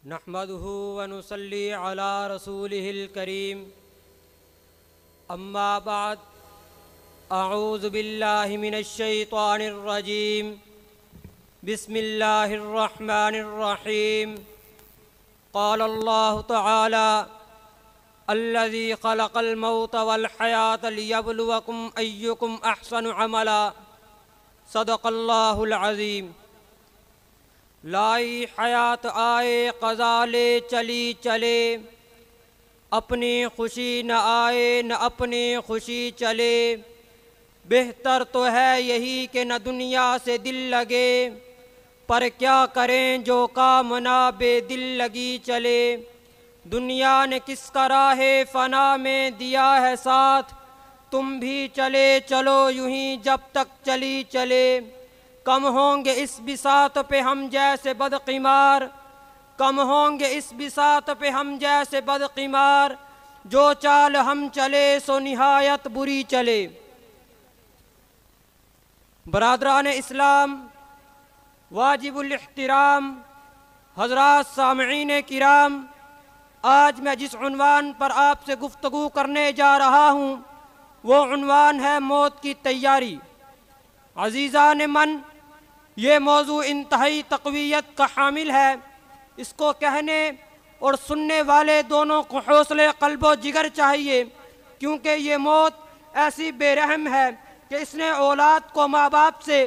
नहमदुहु व नुसल्ली अला रसूलिहिल करीम। अम्मा बाद, अऊज़ु बिल्लाहि मिनश शैतानिर रजीम। बिस्मिल्लाहिर रहमानिर रहीम। क़ाल अल्लाहु तआला अल्लज़ी ख़लक़ल मौत वल हयात लियब्लुवकुम अय्युकुम अहसनु अमला। सदक़ल्लाहुल अज़ीम। लाई हयात आए क़ज़ा ले चली चले, अपनी खुशी न आए न अपनी खुशी चले। बेहतर तो है यही कि न दुनिया से दिल लगे, पर क्या करें जो काम ना बेदिल लगी चले। दुनिया ने किसका राहे फ़ना में दिया है साथ, तुम भी चले चलो यूं ही जब तक चली चले। कम होंगे इस बिसात पे हम जैसे बदकिमार, कम होंगे इस बिसात पे हम जैसे बदकिमार। जो चाल हम चले सो निहायत बुरी चले। बरादरान इस्लाम, वाजिबुल इहतिराम, हज़रात सामईन किराम, आज मैं जिस उन्वान पर आपसे गुफ्तगू करने जा रहा हूँ वो उन्वान है मौत की तैयारी। अज़ीज़ान मन, ये मौजू इंतहाई तक़वियत का हामिल है। इसको कहने और सुनने वाले दोनों को हौसले क़ल्बो जिगर चाहिए, क्योंकि ये मौत ऐसी बेरहम है कि इसने औलाद को माँ बाप से,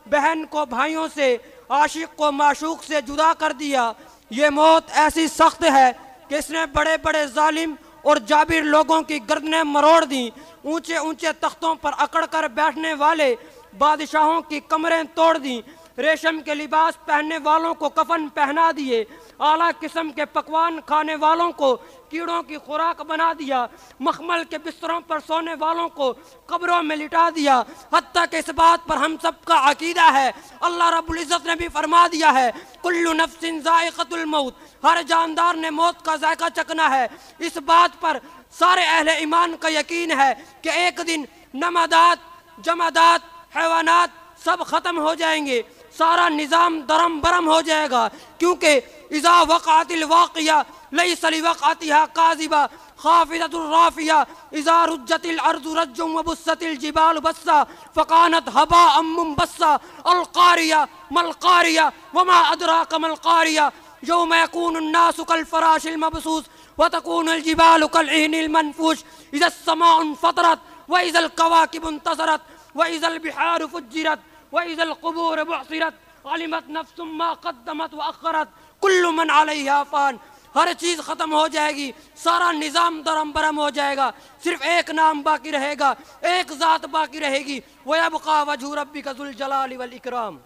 बहन को भाइयों से, आशिक को माशूक से जुदा कर दिया। ये मौत ऐसी सख्त है कि इसने बड़े बड़े जालिम और जाबिर लोगों की गर्दनें मरोड़ दी। ऊंचे ऊंचे तख्तों पर अकड़ कर बैठने वाले बादशाहों की कमरें तोड़ दी। रेशम के लिबास पहनने वालों को कफन पहना दिए। आला किस्म के पकवान खाने वालों को कीड़ों की खुराक बना दिया। मखमल के बिस्तरों पर सोने वालों को कब्रों में लिटा दिया। हत्ता कि इस बात पर हम सब का अकीदा है, अल्लाह रब्बुल इज़्ज़त ने भी फरमा दिया है, कुल्लु नफ्सिन ज़ाइक़तुल मौत, हर जानदार ने मौत का जायका चखना है। इस बात पर सारे अहले ईमान का यकीन है कि एक दिन नमादात, जमादात, हैवानात सब खत्म हो जाएंगे, सारा निज़ाम दरम बरम हो जाएगा। क्योंकि इज़ा वक़अतिल वाक़िया लैसा लिवक़अतिहा काज़िबा खाफ़िदतुर राफ़िया इज़ा रुज्जतिल अर्ज़ु रज्जुम व बुस्सतिल जिबालु बस्सा फ़कानत हबाअम मुंबस्सा। अल क़ारिया मल क़ारिया वमा अदराक मल क़ारिया यौम यकूनुन नासु कल फ़राशिल मबसूस व तकूनुल जिबालु कल इहनिल मनफूश इज़ा समाउ फ़तरत व इज़ल कवाकिबु इंतसरत व इज़ल बिहारु फुज्जिरत व इज़ल क़ुबूर बुअसिरत अलिमत नफ्सुम मा क़द्दमत व अख़रत कुल्लु मन अलैहा फ़ान। हर चीज़ ख़त्म हो जाएगी, सारा निज़ाम दरम बरम हो जाएगा, सिर्फ एक नाम बाकी रहेगा, एक ज़ात बाकी रहेगी, व यब्क़ा वजहु रब्बिका ज़ुल जलाली वल इकराम।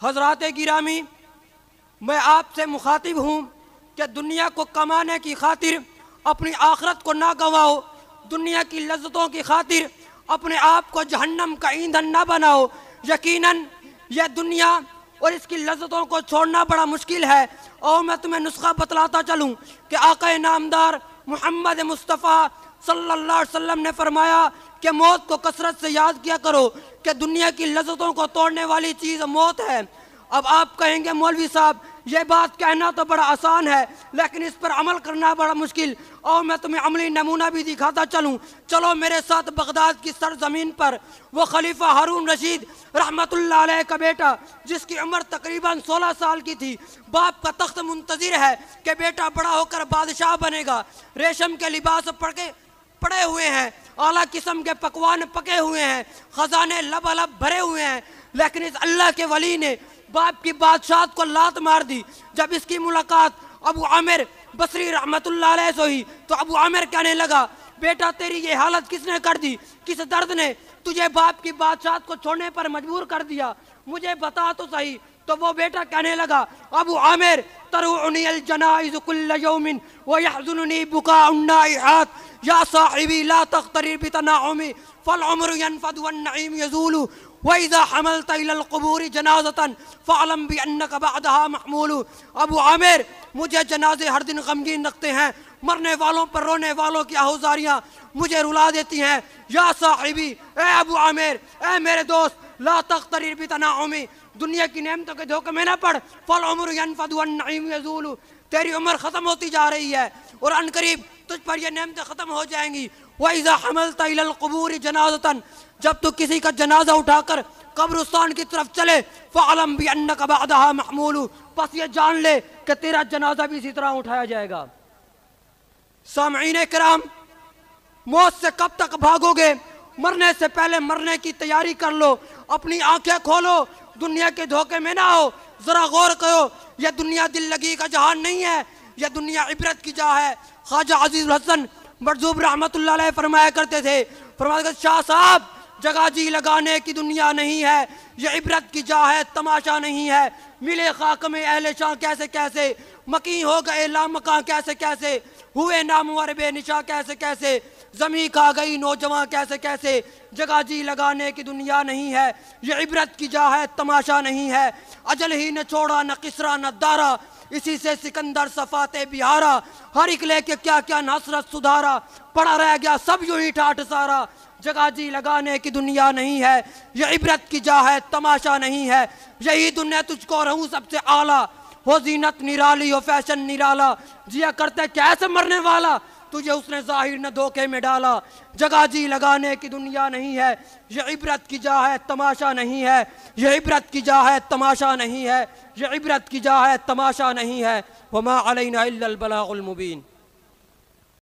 हज़रात गिरामी, मैं आपसे मुखातिब हूँ कि दुनिया को कमाने की खातिर अपनी आखिरत को ना गंवाओ, दुनिया की लज्जतों की खातिर अपने आप को जहन्नम का ईंधन ना बनाओ। यकीनन यह दुनिया और इसकी लज्जतों को छोड़ना बड़ा मुश्किल है। और मैं तुम्हें नुस्खा बतलाता चलूँ कि आक़ा नामदार मोहम्मद मुस्तफ़ा सल्लल्लाहु अलैहि वसल्लम ने फरमाया कि मौत को कसरत से याद किया करो कि दुनिया की लज्जतों को तोड़ने वाली चीज़ मौत है। अब आप कहेंगे मौलवी साहब ये बात कहना तो बड़ा आसान है, लेकिन इस पर अमल करना बड़ा मुश्किल। और मैं तुम्हें अमली नमूना भी दिखाता चलूँ। चलो मेरे साथ बगदाद की सरजमीन पर वो खलीफा हारून रशीद रहमतुल्लाह अलैह का बेटा, जिसकी उम्र तकरीबन 16 साल की थी, बाप का तख्त मुंतज़िर है कि बेटा बड़ा होकर बादशाह बनेगा। रेशम के लिबास पड़े हुए हैं, आला किस्म के पकवान पके हुए हैं, खजाने लबालब भरे हुए हैं, लेकिन इस अल्लाह के वली ने बाप की बादशाहत को लात मार दी। जब इसकी मुलाकात अबू आमिर बसरी रहमतुल्लाह अलैह से हुई तो अबू आमिर कहने लगा, बेटा तेरी ये हालत किसने कर दी, किस दर्द ने तुझे बाप की बादशाहत को छोड़ने पर मजबूर कर दिया, मुझे बता तो सही। तो वो बेटा कहने लगा, अबू आमिर तरुउनी अल जनाइज़ कुल्ल यौमिन व यहज़ुनुनी बुकाउन नाइहात या साहिबी ला तख्तरिर बितनाउमी फल उम्रु यनफदु वन नईम यज़ूलु व इज़ा हमलत इलल क़ुबूरि जनाज़तन फ़अलम बिअन्नका बअदहा महमूलु। अबू आमिर, मुझे जनाजे हर दिन गमगीन रखते हैं, मरने वालों पर रोने वालों की आहुजारियाँ मुझे रुला देती हैं। या साहिबी, ए अबू आमिर, ए मेरे दोस्त, ला तख्तरिर बितनाउमी, दुनिया की नेमतों के धोखे में ना पड़। फल उम्र यनफदु वन नईम यज़ूलु, तेरी उम्र खत्म होती जा रही है और अनकरीब तुझ पर ये नेमतें खत्म हो जाएंगी। व इज़ा हमलता इलल क़ुबूरि जनाज़तन, जब तू किसी का जनाजा उठाकर कब्रिस्तान की तरफ चले, फ़अलम बि अन्नका बअदहा महमूलु, बस ये जान ले कि तेरा जनाजा भी इसी तरह उठाया जाएगा। सामईन किराम, मौत से कब तक भागोगे? मरने से पहले मरने की तैयारी कर लो, अपनी आंखें खोलो, दुनिया के धोखे में ना हो। जरा गौर करो, यह दुनिया दिल लगी का जहान नहीं है, यह दुनिया इबरत की जगह है। ख्वाजा अजीजुल हसन मरजूब रहमतुल्लाह अलैह फरमाया करते थे, फरमाया शाह साहब, जगह जी लगाने की दुनिया नहीं है, यह इबरत की जगह है, तमाशा नहीं है। मिले खाक में अहले शाह कैसे कैसे, मकी हो गए लामका कैसे कैसे, हुए नामवर बेनिशा कैसे कैसे, जमी खा गई नौजवान कैसे कैसे। जगह जी लगाने की दुनिया नहीं है, ये इबरत की जा है, तमाशा नहीं है। अजल ही न छोड़ा न किसरा न दारा, इसी से सिकंदर सफाते बिहारा। हर एक लेके क्या क्या नसरत सुधारा, पड़ा रह गया सब यूं ही ठाठ सारा। जगह जी लगाने की दुनिया नहीं है, ये इबरत की जा है, तमाशा नहीं है। यही दुनिया तुझको रहूं सबसे आला, हो जीनत निराली हो फैशन निराला। जिया करते कैसे मरने वाला, तुझे उसने जाहिर न धोखे में डाला। जगह जी लगाने की दुनिया नहीं है, ये इबरत की जा है, तमाशा नहीं है। ये इबरत की जा है, तमाशा नहीं है। ये इबरत की जा है, तमाशा नहीं है। वमा अलैना इल्लल बलागुल मुबीन।